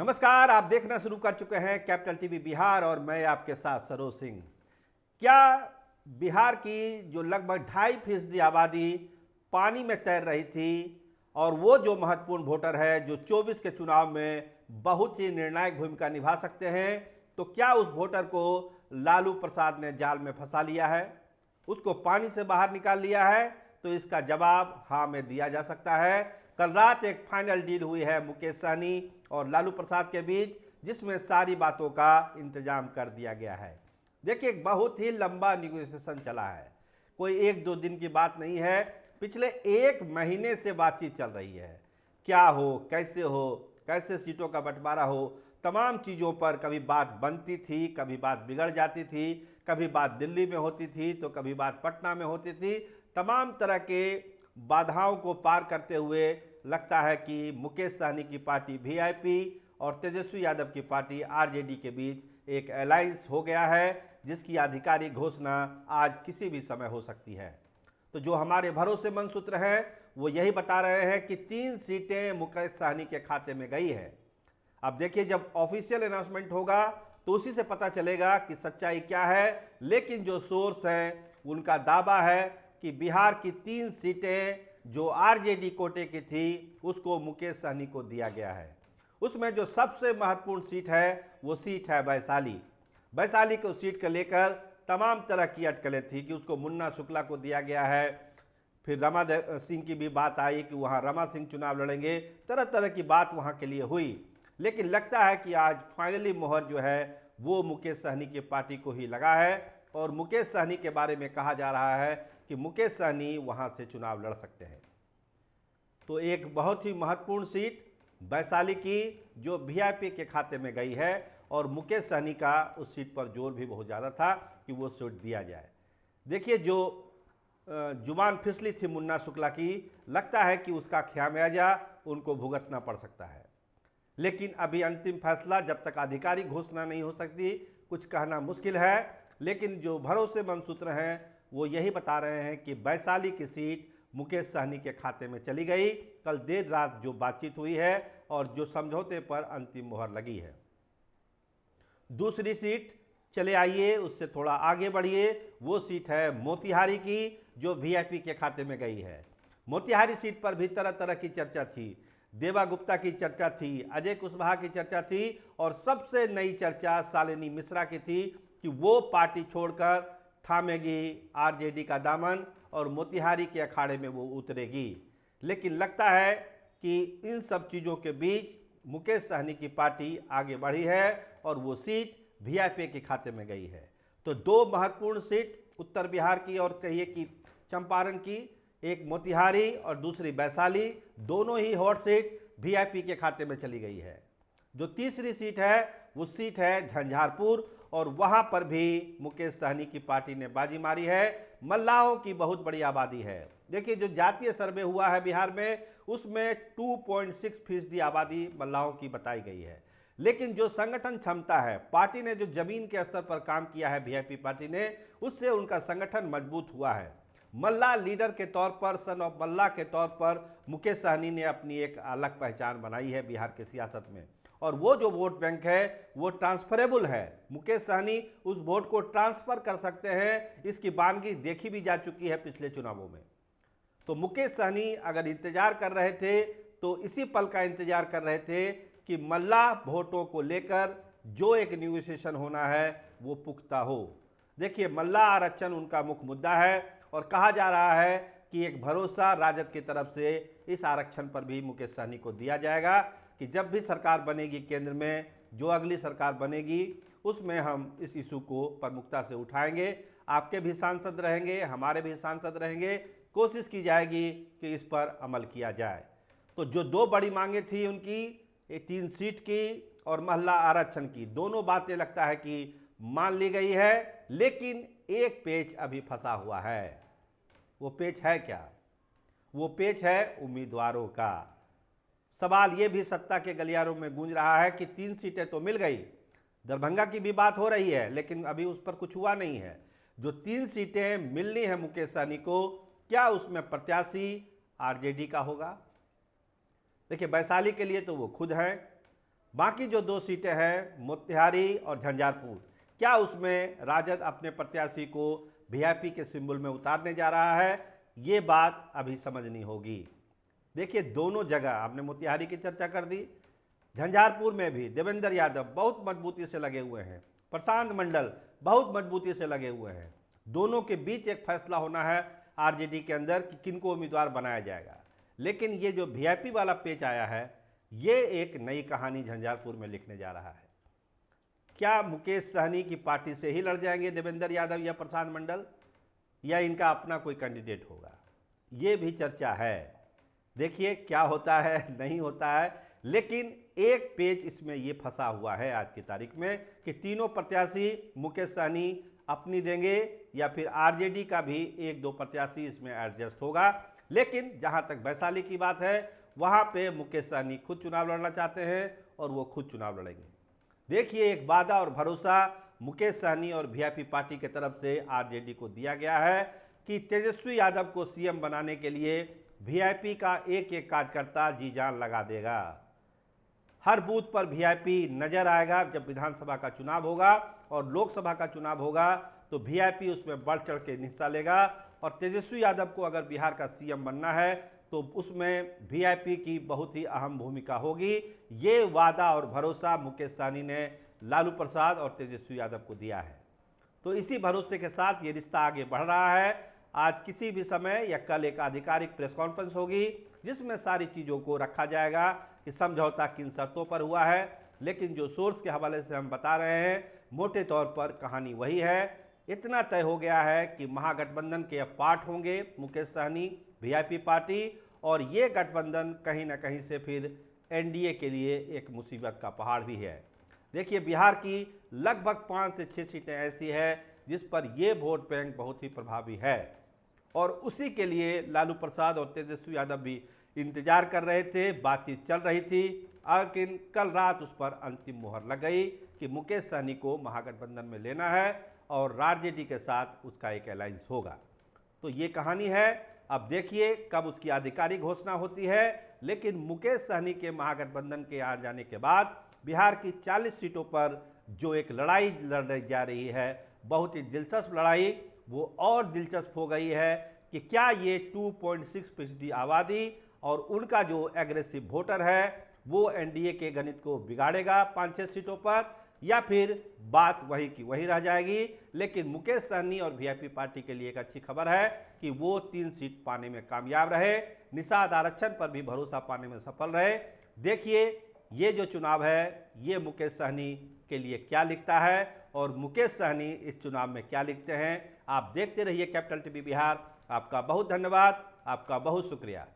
नमस्कार, आप देखना शुरू कर चुके हैं कैपिटल टीवी बिहार और मैं आपके साथ सरोज सिंह। क्या बिहार की जो लगभग 2.5% आबादी पानी में तैर रही थी और वो जो महत्वपूर्ण वोटर है जो 24 के चुनाव में बहुत ही निर्णायक भूमिका निभा सकते हैं, तो क्या उस वोटर को लालू प्रसाद ने जाल में फंसा लिया है, उसको पानी से बाहर निकाल लिया है? तो इसका जवाब हाँ में दिया जा सकता है। कल रात एक फाइनल डील हुई है मुकेश सहनी और लालू प्रसाद के बीच, जिसमें सारी बातों का इंतजाम कर दिया गया है। देखिए, बहुत ही लंबा निगोशिएशन चला है, कोई एक दो दिन की बात नहीं है, पिछले 1 महीने से बातचीत चल रही है। क्या हो, कैसे सीटों का बंटवारा हो, तमाम चीज़ों पर कभी बात बनती थी, कभी बात बिगड़ जाती थी, कभी बात दिल्ली में होती थी तो कभी बात पटना में होती थी। तमाम तरह के बाधाओं को पार करते हुए लगता है कि मुकेश सहनी की पार्टी वीआईपी और तेजस्वी यादव की पार्टी आरजेडी के बीच एक अलायंस हो गया है, जिसकी आधिकारिक घोषणा आज किसी भी समय हो सकती है। तो जो हमारे भरोसेमंद सूत्र हैं वो यही बता रहे हैं कि 3 सीटें मुकेश सहनी के खाते में गई है। अब देखिए, जब ऑफिशियल अनाउंसमेंट होगा तो उसी से पता चलेगा कि सच्चाई क्या है, लेकिन जो सोर्स हैं उनका दावा है कि बिहार की 3 सीटें जो आरजेडी कोटे की थी उसको मुकेश सहनी को दिया गया है। उसमें जो सबसे महत्वपूर्ण सीट है वो सीट है वैशाली। वैशाली को सीट को लेकर तमाम तरह की अटकलें थी कि उसको मुन्ना शुक्ला को दिया गया है, फिर रमा सिंह की भी बात आई कि वहाँ रमा सिंह चुनाव लड़ेंगे, तरह तरह की बात वहाँ के लिए हुई। लेकिन लगता है कि आज फाइनली मोहर जो है वो मुकेश सहनी की पार्टी को ही लगा है और मुकेश सहनी के बारे में कहा जा रहा है कि मुकेश सहनी वहाँ से चुनाव लड़ सकते हैं। तो एक बहुत ही महत्वपूर्ण सीट वैशाली की जो वीआईपी के खाते में गई है और मुकेश सहनी का उस सीट पर जोर भी बहुत ज़्यादा था कि वो सीट दिया जाए। देखिए, जो जुबान फिसली थी मुन्ना शुक्ला की, लगता है कि उसका खामियाजा उनको भुगतना पड़ सकता है। लेकिन अभी अंतिम फैसला जब तक आधिकारिक घोषणा नहीं हो सकती, कुछ कहना मुश्किल है। लेकिन जो भरोसेमंद सूत्र हैं वो यही बता रहे हैं कि वैशाली की सीट मुकेश सहनी के खाते में चली गई। कल देर रात जो बातचीत हुई है और जो समझौते पर अंतिम मोहर लगी है। दूसरी सीट, चले आइए उससे थोड़ा आगे बढ़िए, वो सीट है मोतिहारी की जो वीआईपी के खाते में गई है। मोतिहारी सीट पर भी तरह तरह की चर्चा थी, देवा गुप्ता की चर्चा थी, अजय कुशवाहा की चर्चा थी और सबसे नई चर्चा शालिनी मिश्रा की थी कि वो पार्टी छोड़कर थामेगी आरजेडी का दामन और मोतिहारी के अखाड़े में वो उतरेगी। लेकिन लगता है कि इन सब चीज़ों के बीच मुकेश सहनी की पार्टी आगे बढ़ी है और वो सीट वीआईपी के खाते में गई है। तो 2 महत्वपूर्ण सीट उत्तर बिहार की और कहिए कि चंपारण की, एक मोतिहारी और दूसरी वैशाली, दोनों ही हॉट सीट वीआईपी के खाते में चली गई है। जो तीसरी सीट है वो सीट है झंझारपुर और वहां पर भी मुकेश सहनी की पार्टी ने बाजी मारी है। मल्लाहों की बहुत बड़ी आबादी है। देखिए, जो जातीय सर्वे हुआ है बिहार में उसमें 2.6% आबादी मल्लाहों की बताई गई है। लेकिन जो संगठन क्षमता है, पार्टी ने जो जमीन के स्तर पर काम किया है वीआईपी पार्टी ने, उससे उनका संगठन मजबूत हुआ है। मल्ला लीडर के तौर पर, सन ऑफ मल्ला के तौर पर मुकेश सहनी ने अपनी एक अलग पहचान बनाई है बिहार की सियासत में। और वो जो वोट बैंक है वो ट्रांसफरेबल है। मुकेश सहनी उस वोट को ट्रांसफर कर सकते हैं, इसकी बानगी देखी भी जा चुकी है पिछले चुनावों में। तो मुकेश सहनी अगर इंतजार कर रहे थे तो इसी पल का इंतजार कर रहे थे कि मल्ला वोटों को लेकर जो एक निगोशिएशन होना है वो पुख्ता हो। देखिए, मल्ला आरक्षण उनका मुख्य मुद्दा है और कहा जा रहा है कि एक भरोसा राजद की तरफ से इस आरक्षण पर भी मुकेश सहनी को दिया जाएगा कि जब भी सरकार बनेगी केंद्र में, जो अगली सरकार बनेगी उसमें हम इस इशू को प्रमुखता से उठाएंगे। आपके भी सांसद रहेंगे, हमारे भी सांसद रहेंगे, कोशिश की जाएगी कि इस पर अमल किया जाए। तो जो 2 बड़ी मांगे थी उनकी, 3 सीट की और महिला आरक्षण की, दोनों बातें लगता है कि मान ली गई है। लेकिन एक पेच अभी फंसा हुआ है। वो पेच है क्या? वो पेच है उम्मीदवारों का। सवाल ये भी सत्ता के गलियारों में गूंज रहा है कि 3 सीटें तो मिल गई, दरभंगा की भी बात हो रही है, लेकिन अभी उस पर कुछ हुआ नहीं है। जो 3 सीटें मिलनी है मुकेश सहनी को, क्या उसमें प्रत्याशी आरजेडी का होगा? देखिए, वैशाली के लिए तो वो खुद हैं, बाकी जो 2 सीटें हैं मोतिहारी और झंझारपुर, क्या उसमें राजद अपने प्रत्याशी को वीआईपी के सिंबल में उतारने जा रहा है, ये बात अभी समझनी होगी। देखिए दोनों जगह आपने मोतिहारी की चर्चा कर दी, झंझारपुर में भी देवेंद्र यादव बहुत मजबूती से लगे हुए हैं, प्रशांत मंडल बहुत मजबूती से लगे हुए हैं। दोनों के बीच एक फैसला होना है आरजेडी के अंदर कि किनको उम्मीदवार बनाया जाएगा। लेकिन ये जो वीआईपी वाला पेच आया है, ये एक नई कहानी झंझारपुर में लिखने जा रहा है। क्या मुकेश सहनी की पार्टी से ही लड़ जाएंगे देवेंद्र यादव या प्रशांत मंडल, या इनका अपना कोई कैंडिडेट होगा, ये भी चर्चा है। देखिए क्या होता है नहीं होता है, लेकिन एक पेज इसमें ये फंसा हुआ है आज की तारीख में कि तीनों प्रत्याशी मुकेश सहनी अपनी देंगे या फिर आरजेडी का भी 1-2 प्रत्याशी इसमें एडजस्ट होगा। लेकिन जहां तक वैशाली की बात है, वहां पे मुकेश सहनी खुद चुनाव लड़ना चाहते हैं और वो खुद चुनाव लड़ेंगे। देखिए एक वादा और भरोसा मुकेश सहनी और वीआईपी पार्टी की तरफ से आरजेडी को दिया गया है कि तेजस्वी यादव को सीएम बनाने के लिए वीआईपी का एक एक कार्यकर्ता जी जान लगा देगा। हर बूथ पर वीआईपी नजर आएगा। जब विधानसभा का चुनाव होगा और लोकसभा का चुनाव होगा तो वीआईपी उसमें बढ़ चढ़ के हिस्सा लेगा। और तेजस्वी यादव को अगर बिहार का सीएम बनना है तो उसमें वीआईपी की बहुत ही अहम भूमिका होगी। ये वादा और भरोसा मुकेश सहनी ने लालू प्रसाद और तेजस्वी यादव को दिया है। तो इसी भरोसे के साथ ये रिश्ता आगे बढ़ रहा है। आज किसी भी समय या कल एक आधिकारिक प्रेस कॉन्फ्रेंस होगी जिसमें सारी चीज़ों को रखा जाएगा कि समझौता किन शर्तों पर हुआ है। लेकिन जो सोर्स के हवाले से हम बता रहे हैं, मोटे तौर पर कहानी वही है। इतना तय हो गया है कि महागठबंधन के अब पार्ट होंगे मुकेश सहनी, वीआईपी पार्टी, और ये गठबंधन कहीं ना कहीं से फिर एनडीए के लिए एक मुसीबत का पहाड़ भी है। देखिए बिहार की लगभग 5 से 6 सीटें ऐसी है जिस पर ये वोट बैंक बहुत ही प्रभावी है और उसी के लिए लालू प्रसाद और तेजस्वी यादव भी इंतजार कर रहे थे, बातचीत चल रही थी। लेकिन कल रात उस पर अंतिम मुहर लग गई कि मुकेश सहनी को महागठबंधन में लेना है और आरजेडी के साथ उसका एक अलायंस होगा। तो ये कहानी है। अब देखिए कब उसकी आधिकारिक घोषणा होती है। लेकिन मुकेश सहनी के महागठबंधन के आ जाने के बाद बिहार की 40 सीटों पर जो एक लड़ाई लड़ी जा रही है, बहुत ही दिलचस्प लड़ाई, वो और दिलचस्प हो गई है कि क्या ये 2.6% आबादी और उनका जो एग्रेसिव वोटर है वो एनडीए के गणित को बिगाड़ेगा 5-6 सीटों पर, या फिर बात वही की वही रह जाएगी। लेकिन मुकेश सहनी और वीआईपी पार्टी के लिए एक अच्छी खबर है कि वो 3 सीट पाने में कामयाब रहे, निषाद आरक्षण पर भी भरोसा पाने में सफल रहे। देखिए ये जो चुनाव है ये मुकेश सहनी के लिए क्या लिखता है और मुकेश सहनी इस चुनाव में क्या लिखते हैं। आप देखते रहिए कैपिटल टीवी बिहार। आपका बहुत धन्यवाद, आपका बहुत शुक्रिया।